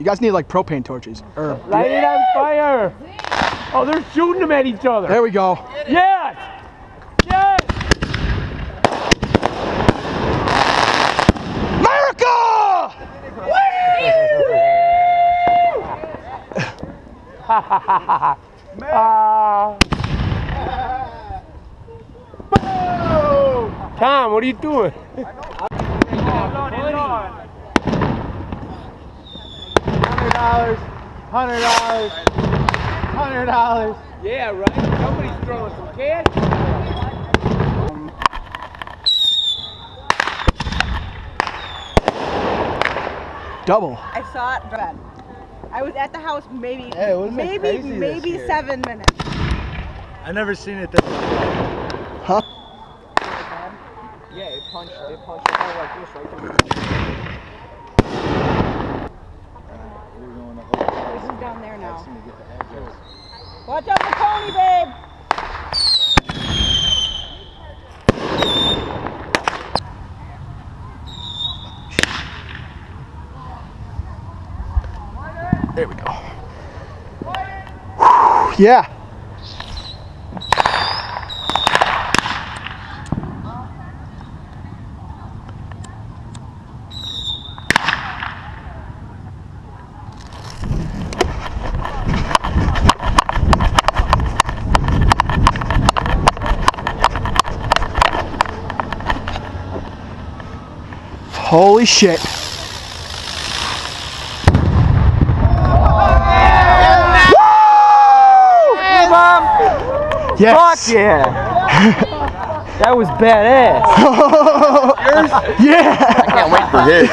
You guys need like propane torches. Or light it on fire! Oh, they're shooting them at each other. There we go. Yes! Yes! America! Ha ha ha ha! Tom, what are you doing? $100, $100. Yeah, right? Somebody's throwing some cash. Double. I saw it, but I was at the house maybe 7 minutes. I never seen it that way. Huh? Yeah, it punched the hole like this right through. This is down there now. Watch out for Tony, babe! There we go. Yeah. Holy shit. Yes. Fuck yeah! That was badass. Yours? Yeah. I can't wait for his.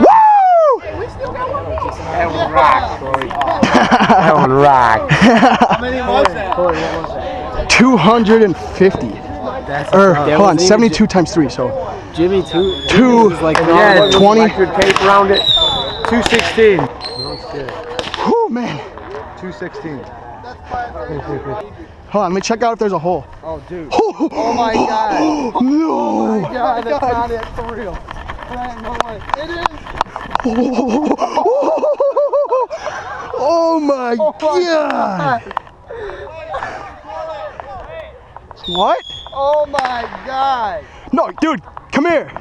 Woo! That would rock, Corey. That would rock. How many was that? 250. Hold on, 72 times 3, so. Jimmy, two like 20. Record tape around it. 216. Whew, man. 216. Hold on, let me check out if there's a hole. Oh, dude. Oh my God. No. Oh my God, that's not it, for real. No way. It is. Oh my God. What? Oh my God. No, dude, come here.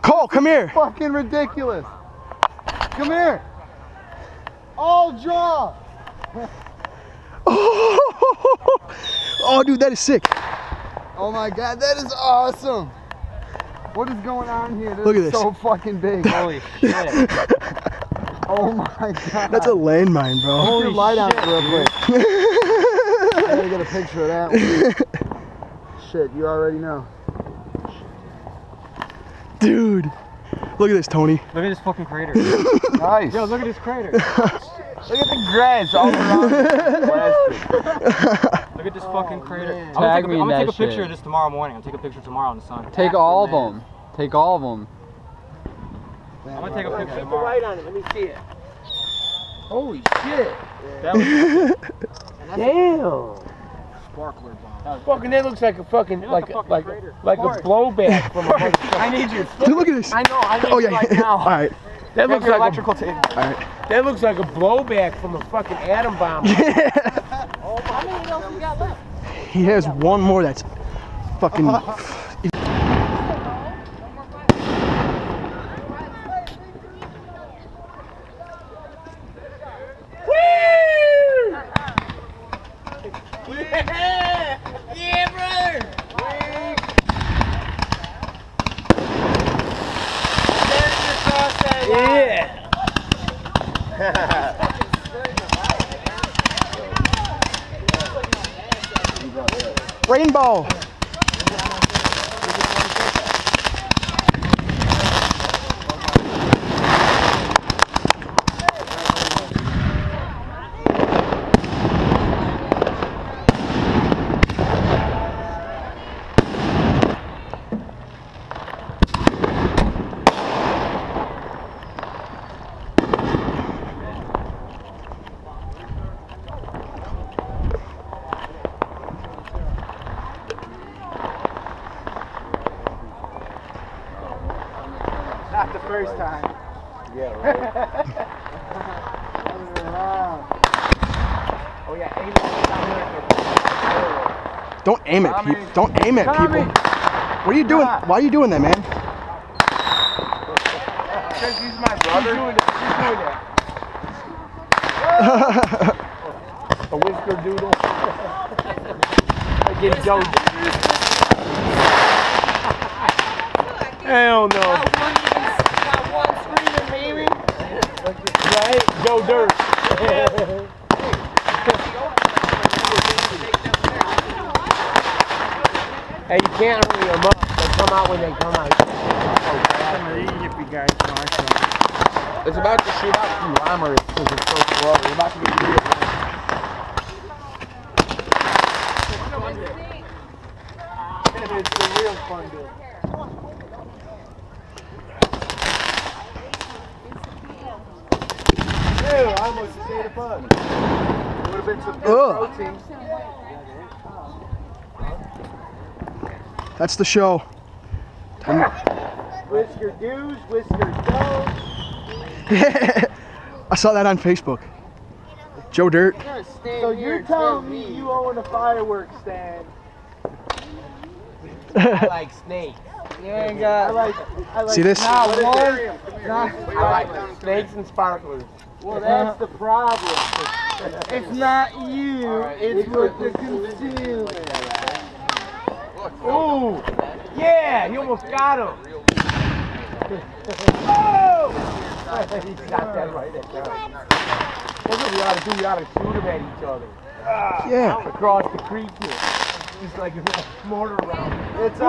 Cole, come here. Fucking ridiculous. Come here. All draw. Oh, dude, that is sick. Oh my God, that is awesome. What is going on here? Look at this. So fucking big. Holy shit. Oh my God. That's a landmine, bro. Put your light on real quick. I gotta get a picture of that one. Shit, you already know. Dude, look at this, Tony. Look at this fucking crater. Nice. Yo, look at this crater. Look at the grass all around it. Look at this fucking crater. I'm gonna take a picture of this tomorrow morning. I'll take a picture tomorrow in the sun. Take all of them. Take all of them. I'm gonna take a picture tomorrow. Light on it. Let me see it. Holy shit. That was damn. Sparkler bomb. Fucking, that looks like a fucking like a blowback from a I need you. Dude, look at this. I know. I need you right now. All right. That looks like electrical tape. All right. That looks like a blowback from a fucking atom bomb. Yeah. Oh, how many else we got left? He has one more that's fucking. Yeah, brother! Yeah! Rainbow. Not the first time. Yeah, right. Don't aim at people. Don't aim at people. What are you doing? Why are you doing that, man? Because he's my brother. He's doing that. A whisker doodle. Against Joe. Hell no. Got one screaming baby. Right? Joe Dirt. Hey, you can't hurry them up. They come out when they come out. It's about to shoot out through Limerick because it's so slow. It's about to be It's the real fun deal. Ew, I almost just ate a bug. Would have been some good protein. That's the show. Whisker do's, whisker does. I saw that on Facebook. Joe Dirt. So you're telling me you own a fireworks stand? I like snakes. You ain't got. I like See this? Not one. I like snakes and sparklers. Well, that's the problem. It's not you. It's what the consumer. Ooh! Yeah! You almost got him! Oh! He got that right there. That's what we ought to do. We ought to shoot them at each other. Yeah. Across the creek here. Just like a mortar round. It's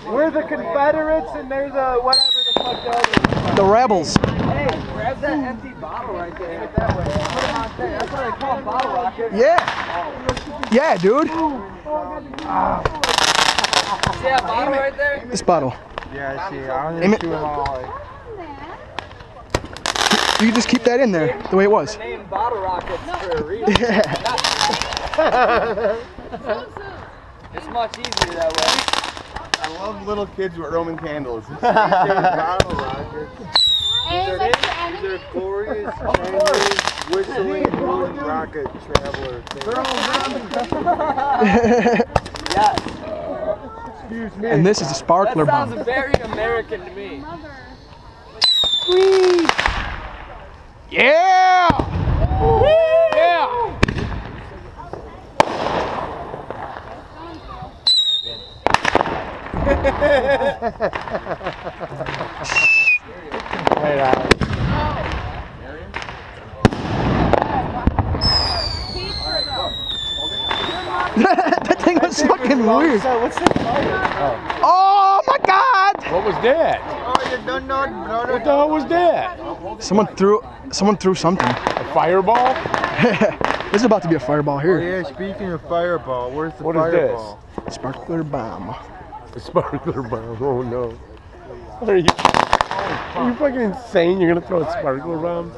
we're the Confederates and they're the whatever the fuck the other. The Rebels. Hey, grab that empty bottle right there. That way. Put it on there. That's what I call a bottle rocket. Yeah. Yeah, dude. See that bottle right there? This bottle. Yeah, I see. I'm Aim it. doing all You can just keep that in there the way it was. Name bottle rockets for a reason. Yeah. It's much easier that way. I love little kids with Roman candles. These are glorious, whistling, blue rocket traveler. Yes. Excuse me. And this is a sparkler That sounds bomb. very American to me. Yeah! Yeah! That thing was fucking weird. Oh my God! What was that? What the hell was that? Someone threw something. A fireball? This is about to be a fireball here. Yeah, speaking of fireball, where's the What is fireball? Sparkler bomb. A sparkler bomb. Oh no. Are you fucking insane? You're gonna throw a sparkler bomb?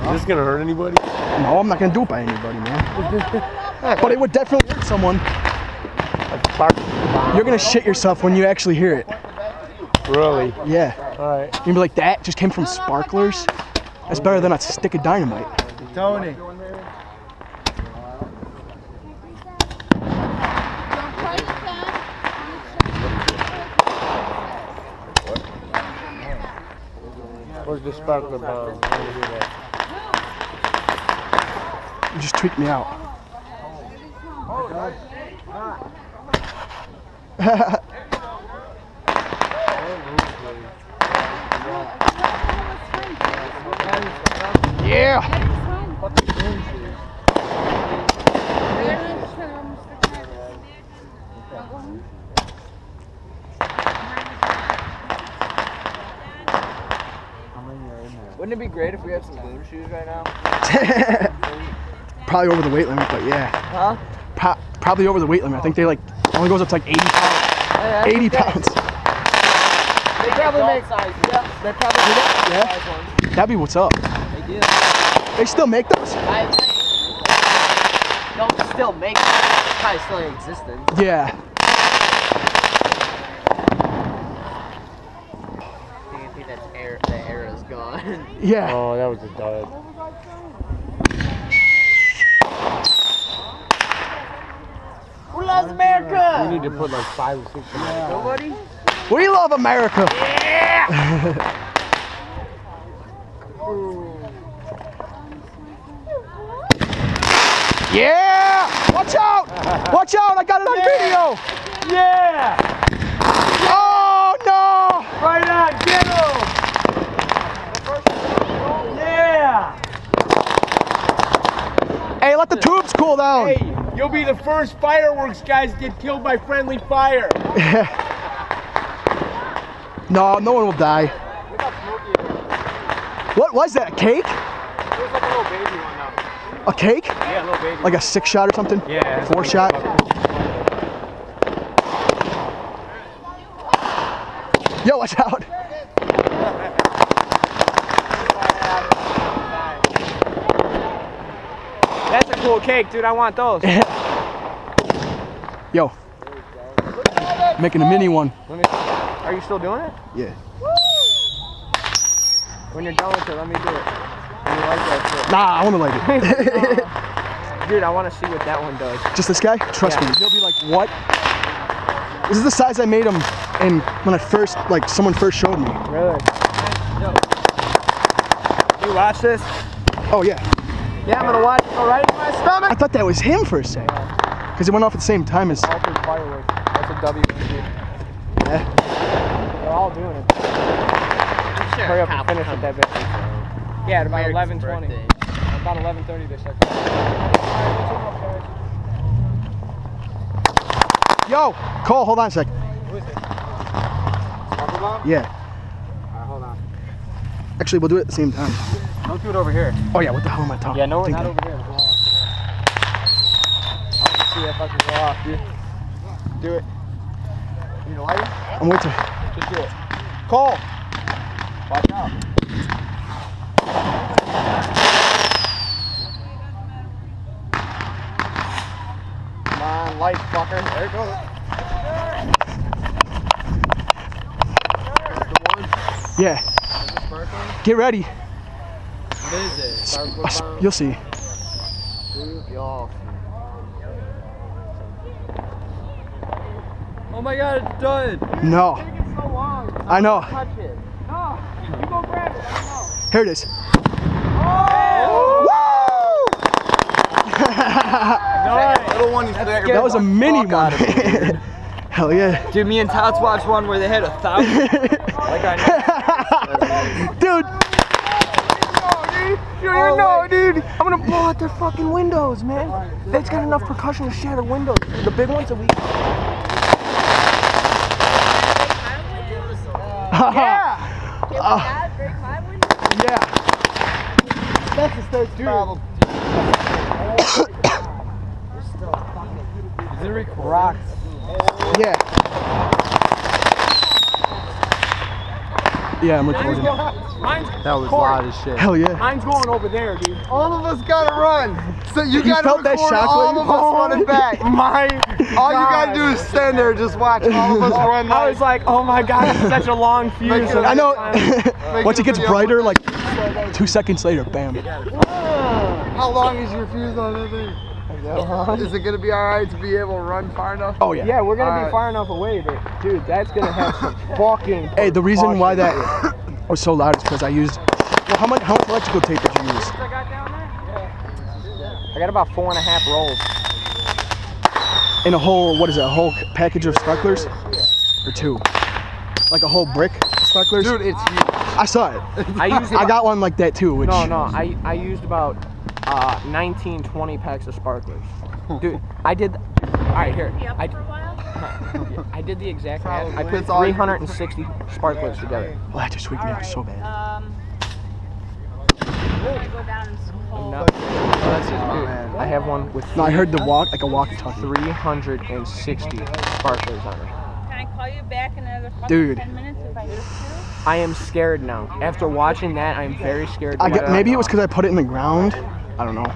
Is this gonna hurt anybody? No, I'm not gonna do it by anybody, man. But it would definitely hurt someone. A sparkler bomb. You're gonna shit yourself when you actually hear it. Really? Yeah. Alright. You'll be like, that just came from sparklers? That's better than a stick of dynamite. Tony. Where's the sparkler bomb? You just tweaked me out. Yeah! Wouldn't it be great if we had some boom shoes right now? Probably over the weight limit, but yeah. Huh? Probably over the weight limit. I think they like only goes up to like 80 pounds. 80 pounds. They probably make size. Yeah, they probably do that. Yeah. That'd be what's up. They do. They still make those? Don't still make them. It's probably still in existence. Yeah. I think that's the era's gone. Yeah. Oh, that was a dud. Who loves America? We need to put like 5 or 6 in there. Nobody? We love America. Yeah! Yeah! Watch out! Watch out! I got it on video! Yeah! Oh no! Right on, get him! Yeah! Hey, let the tubes cool down. Hey, you'll be the first fireworks guys to get killed by friendly fire. No, no one will die. What was that? A cake? It was like a little baby one though. A cake? Yeah, a little baby. Like a 6-shot or something? Yeah. 4-shot? Yo, watch out. That's a cool cake, dude. I want those. Yo. Making a mini one. Are you still doing it? Yeah. When you're done with it, let me do it. When you like that shit. Nah, I want to like it. Dude, I want to see what that one does. Just this guy? Trust Yeah. me. You'll be like, what? This is the size I made him and when I first, like, someone first showed me. Really? You watch this? Oh, yeah. Yeah, I'm gonna watch it go right in my stomach. I thought that was him for a second. Because it went off at the same time as... Altered fireworks. That's a W. Yeah. They're all doing it. Hurry up and finish with that bitch. Yeah, at about 11:20. About 11:30 they said. Yo, Cole, hold on a sec. Who is it? Yeah. Alright, hold on. Actually, we'll do it at the same time. Don't do it over here. Oh, yeah, what the hell am I talking? Yeah, no, thinking? not over here. Go off. I want to see that fucking go off, dude. Do it. You need a lighter? I'm waiting. Just do it. Cole! Watch out. Come on, light, fucker. There it goes. Yeah. Get ready. What is it? Sparkler bomb? You'll see. Y'all. Oh my god, it's done. No. It's so long. I know. Touch it. No. You go grab it. Let me know. Here it is. Oh! That little one is there. That was a mini one. Hell yeah. Dude, me and Tots watched one where they had 1,000. Like I Dude. Dude, I'm gonna blow out their fucking windows, man. That's got enough percussion to shatter windows. The big ones that we. Yeah. Can that break my window? Yeah. That's the state's problem. Is it recording? Rocks. Yeah. Yeah, I'm recording. That was loud as shit. Hell yeah. Mine's going over there, dude. All of us gotta run. So you gotta felt that record shockwave? all of us running back. All you gotta do is stand there and just watch all of us run. I was like, oh my god, it's such a long fuse. I know. Make Once it it gets a video. brighter, like 2 seconds later, bam. How long is your fuse on that thing? Is it gonna be alright to be able to run far enough? Oh yeah. Yeah, we're gonna Alright. be far enough away, but dude, that's gonna have some fucking. Hey, the reason why percussion. that was so loud is because I used. Well, how much electrical tape did you use? I got down there? I got about 4.5 rolls. In a whole, what is it? A whole package of sparklers? Or 2? Like a whole brick of sparklers? Dude, it's huge. I saw it. I used I got one like that too. Which I used about 19, 20 packs of sparklers. Dude, I did. All right, here. I did the exact math. I put 360 sparklers together. Well, that just freaked me out so bad. Go down and hold. No, I have one with. No, I heard the like a walkie-talkie. 360 sparklers on it. Can I call you back in another fucking Dude. 10 minutes if I need to? I am scared now. After watching that, I am very scared. Maybe it was because I put it in the ground. I don't know.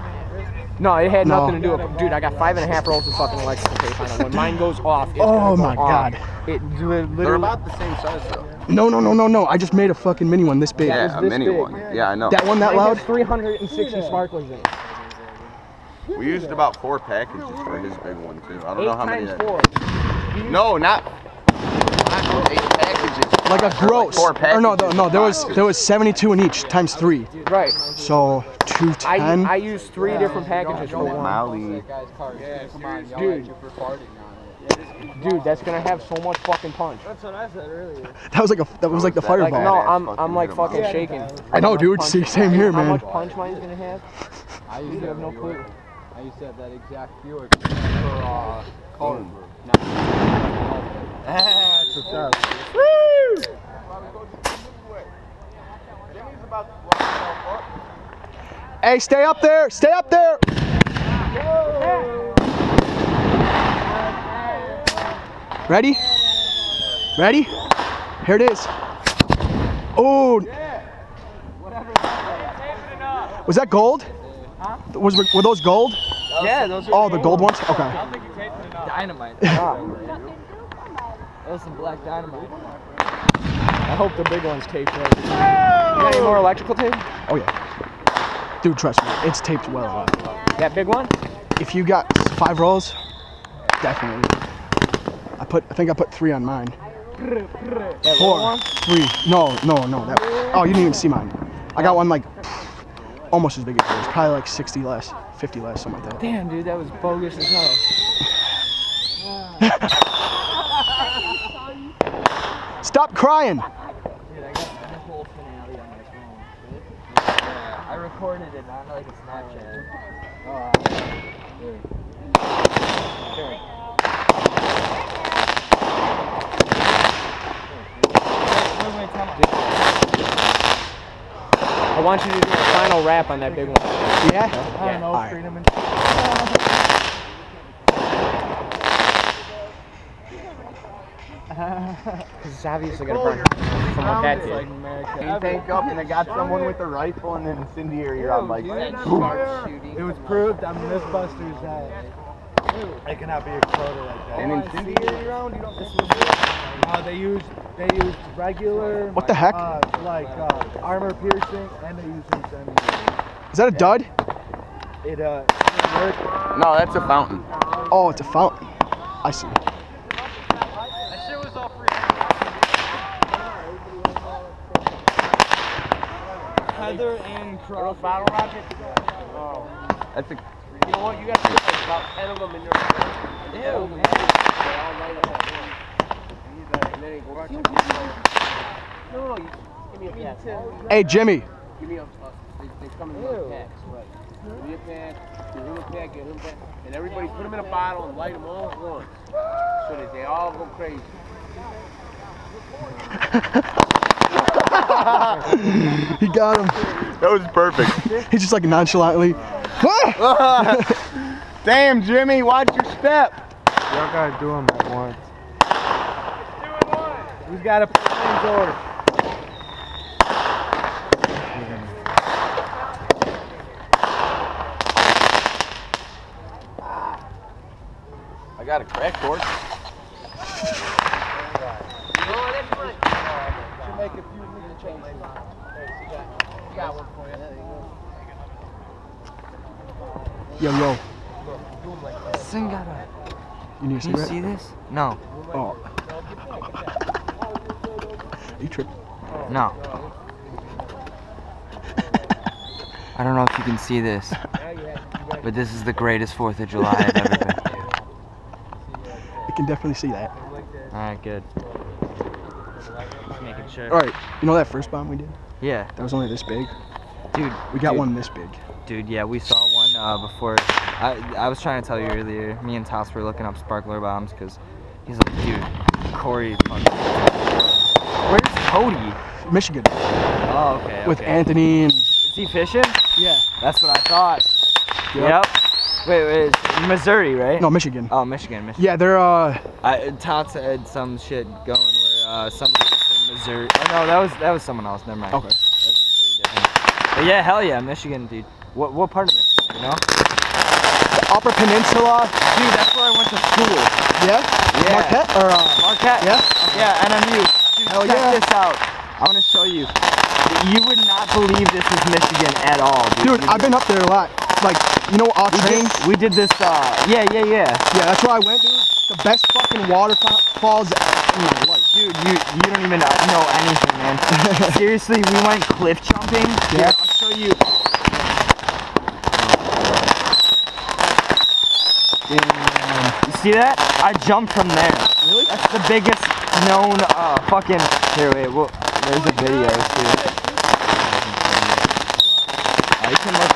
No, it had No. nothing to do with it. Dude, I got 5.5 rolls of fucking electrical tape on it. When mine goes off, it's Oh gonna go my off. God. It literally. They're about the same size though. No. I just made a fucking mini one this big. was Yeah, a this mini big. one. Yeah, I know. That one that Mine loud? has 360 sparklers in it. We used about 4 packages for his big one too. I don't know how many. 8 times 4. No, not 8 packages. Like a gross. Like 4 packages. Or no, there was 72 in each times 3. Right. So 210. I used 3 different packages for one. Molly. Dude, that's gonna have so much fucking punch. That's what I said earlier. That was like the fireball. Like, no, I'm like fucking shaking. I know, dude. Punch. Same here, man. How much punch mine's gonna have? You have no clue. I used to have that exact viewer for color. That's what's up. Hey, stay up there. Stay up there. Ready? Ready? Here it is. Oh. Was that gold? Were those gold? Yeah, those are. Oh, the gold ones? Okay. Dynamite. That was some black dynamite. I hope the big one's taped right. You got any more electrical tape? Oh, yeah. Dude, trust me. It's taped well enough. That big one? If you got 5 rolls, definitely. I think I put 3 on mine. That 4, one? 3. No. Oh, you didn't even see mine. I got one like almost as big as yours. Probably like 60 less, 50 less, something like that. Damn, dude, that was bogus as hell. Stop crying. Dude, I got the whole finale on my phone. I recorded it on like a Snapchat. I want you to do a final wrap on that big one. Yeah? I don't know, All right. freedom and Because it's obviously gonna burn from what that did. You tank up and I got someone with a rifle and then incendiary round like It was proved on Mythbusters that it cannot be exploded like that. an incendiary round. They used regular. What the heck? Armor piercing, and they used incendiary. Is that a dud? It worked. No, that's a fountain. Oh, it's a fountain. I see. Heather and Crow. Bottle rocket? That's a. You know what? You got to put like about 10 of them in your. Ew, man. They all light up at once. And then it goes. No, you give me a pack. Hey, Jimmy. Give me a. They come in like packs, right? Give me a pack. Give him a pack. Give him a pack. And everybody put them in a bottle and light them all at once, so that they all go crazy. He got him. That was perfect. He's just like nonchalantly. Damn, Jimmy, watch your step. Y'all gotta do them at once. Who's gotta put things order? I got a crack torch. Make a few little changes. You got one for you. Yo. Singata. You need a Can you cigarette? see this? No. Oh. Are you tripping? No. I don't know if you can see this, but this is the greatest 4th of July I've ever been to. I can definitely see that. Alright, good. Just making sure. All right. You know that first bomb we did? Yeah. That was only this big. Dude. We got one this big. Dude, yeah, we saw one before. I was trying to tell you earlier, me and Toss were looking up sparkler bombs because he's like, dude, Corey fucking. Where's Cody? Michigan. Oh, okay. With Anthony and. Is he fishing? Yeah. That's what I thought. Yep. Wait, it's Missouri, right? No, Michigan. Oh, Michigan. Yeah, they're Tots had some shit going where somebody was in Missouri. Oh no, that was someone else. Never mind. Okay. That was completely different. But yeah, hell yeah, Michigan, dude. What part of Michigan? You know? the Upper Peninsula. Dude, that's where I went to school. Yeah. Yeah. Marquette or Marquette. Yeah. Yeah, NMU. Dude, Hell check yeah. this out. I want to show you. You would not believe this is Michigan at all, dude. Dude, I've been up there a lot. like, you know, our train. We did this. Yeah. Yeah, that's where I went, dude. The best fucking waterfalls in my life. Dude, you don't even know anything, man. Seriously, we went cliff jumping. Yeah. Here, I'll show you. Damn. You see that? I jumped from there. Really? That's the biggest known fucking. Here, wait. Well, there's a video too. You can look.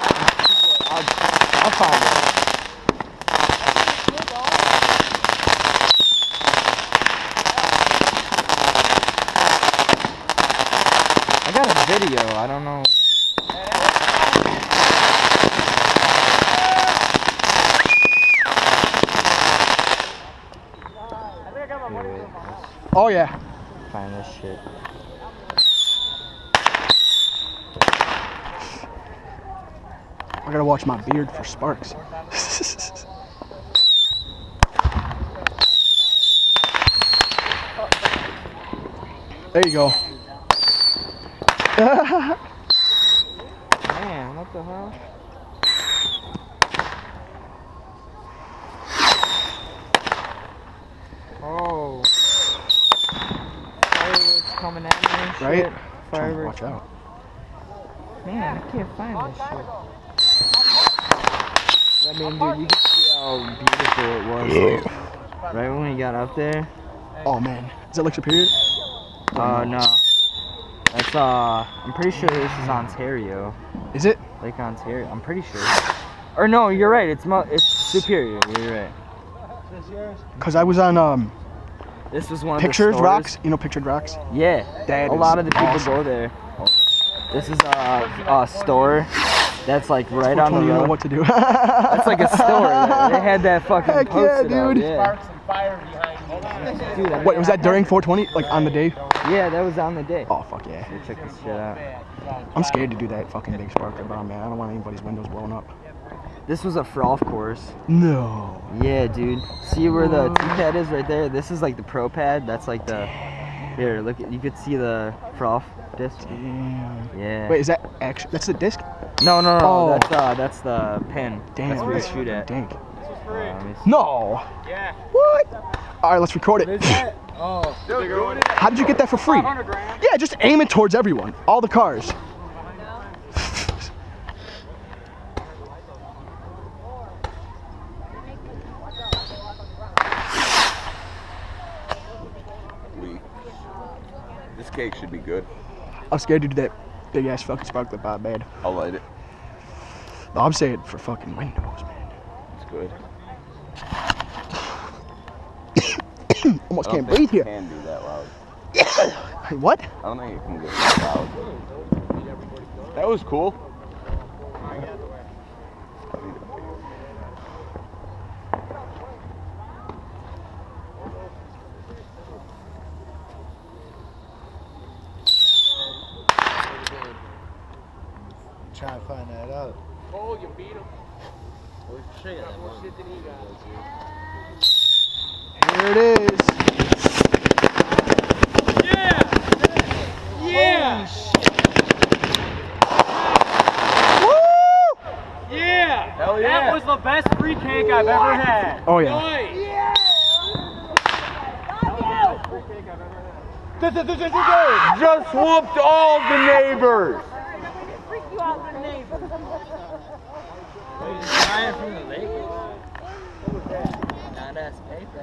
I'll find it. I got a video. I don't know. Oh yeah. Find this shit. I gotta watch my beard for sparks. There you go. Man, what the hell? Oh. Fireworks coming at me and shit. Right? Fireworks. Watch out. Man, I can't find this shit. I mean, dude, you can see how beautiful it was. Like, right when we got up there. Oh man. Is that Lake Superior? No. That's, I'm pretty sure this is Ontario. Is it? Lake Ontario. I'm pretty sure. Or no, you're right. It's Superior. You're right. Cause I was on This was one of Pictured the stores. Rocks. You know Pictured Rocks? Yeah. That a lot of the people awesome. go there. This is a store that's like right on the You know road. what to do. That's like a store. They had that fucking Heck yeah, posted up, dude. yeah. Dude, What was that during 420? Like on the day? Yeah, that was on the day. Oh fuck yeah. So check this shit out. I'm scared to do that fucking big sparkler bomb, man. I don't want anybody's windows blown up. This was a froth course. No. Yeah, dude. See where the T-pad is right there? This is like the pro pad. That's like the. Here, look. You could see the froth disc. Damn. Yeah. Wait, is that actually? That's the disc? No. Oh. That's the pin. Damn. That's where you shoot at. Dang. Let me see. No. Yeah. What? All right, let's record it. Oh. How did you get that for free? Yeah, just aim it towards everyone. All the cars. This cake should be good. I'm scared to do that big ass fucking sparkler bomb, man. I'll light it. No, I'm saying for fucking windows, man. It's good. Almost can't breathe here. Can do that loud. What? I don't think it can get that loud. That was cool. Trying to find that out. Oh, you beat him. Oh shit. More shit than he got. Here it is. Yeah! Yeah! Woo! Yeah! Hell yeah. That was the best free cake I've ever had. Oh yeah. Nice. Just whooped all the neighbors. Freak you out with the neighbors. From the lake? Not us paper.